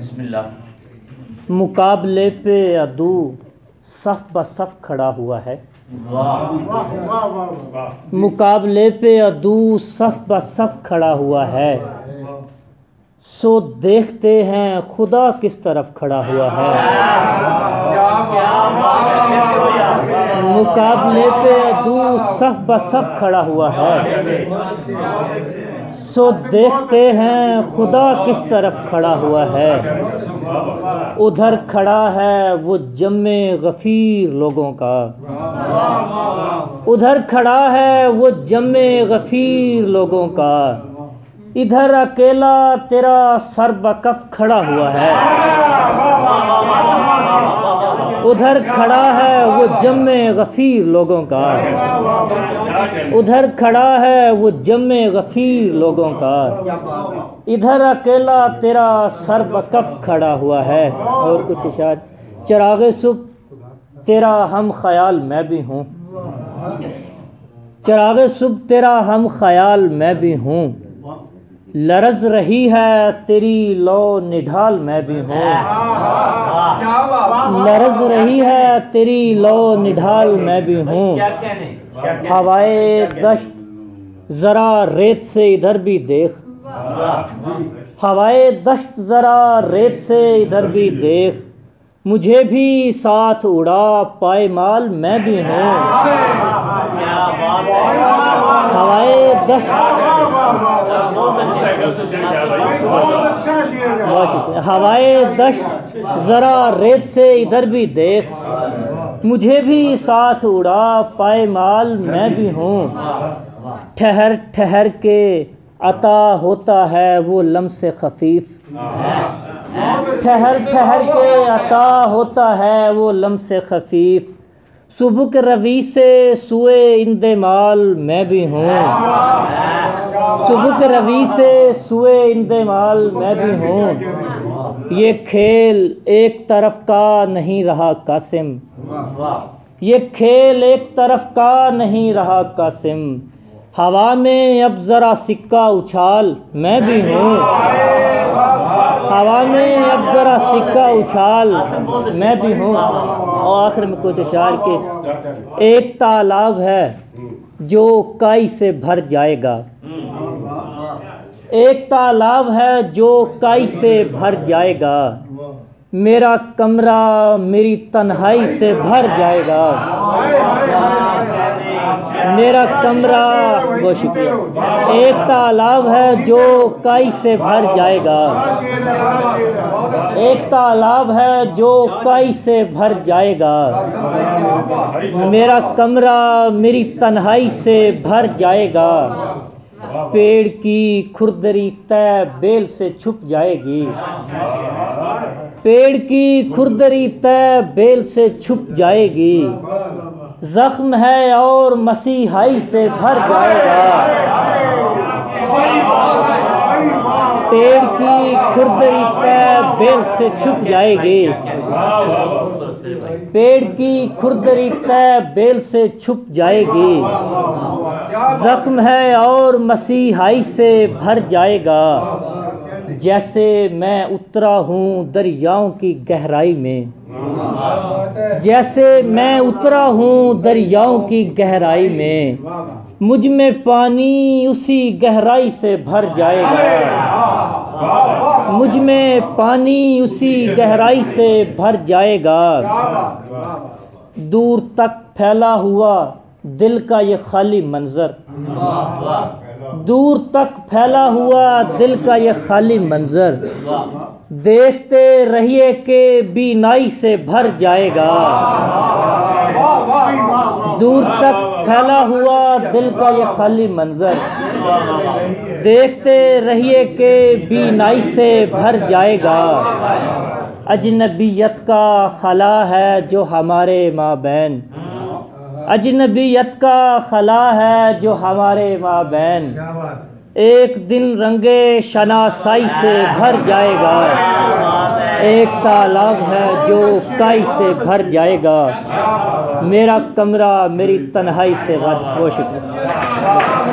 बिस्मिल्लाह। मुकाबले पे अदू सफ ब सफ खड़ा हुआ है। मुकाबले पे अदू सफ ब सफ खड़ा हुआ है। सो देखते हैं खुदा किस तरफ खड़ा हुआ है। मुकाबले पे अदू सफ ब सफ खड़ा हुआ है। सो देखते हैं खुदा किस तरफ खड़ा हुआ है। उधर खड़ा है वो जम्मे गफ़ीर लोगों का। उधर खड़ा है वो जम्मे गफ़ीर लोगों का। इधर अकेला तेरा सर बकफ खड़ा हुआ है। उधर खड़ा है वो जम्मे गफ़ीर लोगों का। उधर खड़ा है वो जम्मे गफ़ीर लोगों का। इधर अकेला तेरा सर बकफ खड़ा हुआ है। और कुछ इशार। चिराग़े सुबह तेरा हम ख्याल मैं भी हूँ। चिराग़े सुबह तेरा हम ख्याल मैं भी हूँ। लरज़ रही है तेरी लो निढाल मैं भी हूँ। लरज़ रही है तेरी लो निढाल मैं भी हूँ। हवाए दश्त ज़रा रेत से इधर भी देख। हवाए दश्त ज़रा रेत से इधर भी देख। मुझे भी साथ उड़ा पायमाल मैं भी हूँ। हवाए दश्त हवाए दश्त ज़रा रेत से इधर भी देख। मुझे भी साथ उड़ा पायमाल मैं भी हूँ। ठहर ठहर के अता होता है वो लम्से खफीफ। ठहर ठहर के अता होता है वो लम्से खफीफ। सुबह के रवी से सुए इंदेमाल मैं भी हूँ। सुबह के रवी से सुए इंदेमाल मैं भी हूँ। ये खेल एक तरफ का नहीं रहा कासिम। ये खेल एक तरफ का नहीं रहा कासिम। हवा में अब ज़रा सिक्का उछाल मैं भी हूँ। हवा में अब ज़रा सिक्का उछाल मैं भी हूँ। और आखिर में कुछ इशार के एक तालाब है जो काई से भर जाएगा। एक तालाब है जो काई से भर जाएगा। मेरा कमरा मेरी तन्हाई से भर जाएगा। मेरा कमरा बहुत शुक्रिया। एक तालाब है जो काई से भर जाएगा। एक तालाब है जो काई से भर जाएगा। मेरा कमरा मेरी तन्हाई से भर जाएगा। पेड़ की खुरदरी तय बेल से छुप जाएगी। पेड़ की खुरदरी तय बेल से छुप जाएगी। जख्म है और मसीहाई से भर जाएगा। पेड़ की खुरदरी तय बेल से छुप जाएगी। पेड़ की खुरदरी तय बेल से छुप जाएगी। जख्म है और मसीहाई से भर जाएगा। जैसे मैं उतरा हूँ दरियाओं की गहराई में। जैसे मैं उतरा हूँ दरियाओं की गहराई में। मुझ में पानी उसी गहराई से भर जाएगा। मुझ में पानी उसी गहराई से भर जाएगा। दूर तक फैला हुआ दिल का ये खाली मंजर। दूर तक फैला हुआ दिल का ये खाली मंजर। देखते रहिए कि बीनाई से भर जाएगा। दूर तक फैला हुआ दिल का ये खाली मंजर। देखते रहिए कि बीनाई से भर जाएगा। अजनबियत का खला है जो हमारे माबैन। अजनबियत का खला है जो हमारे माबैन। एक दिन रंगे शनासाई से भर जाएगा। एक तालाब है जो काई से भर जाएगा। मेरा कमरा मेरी तन्हाई से भर। बहुत शुक्रिया।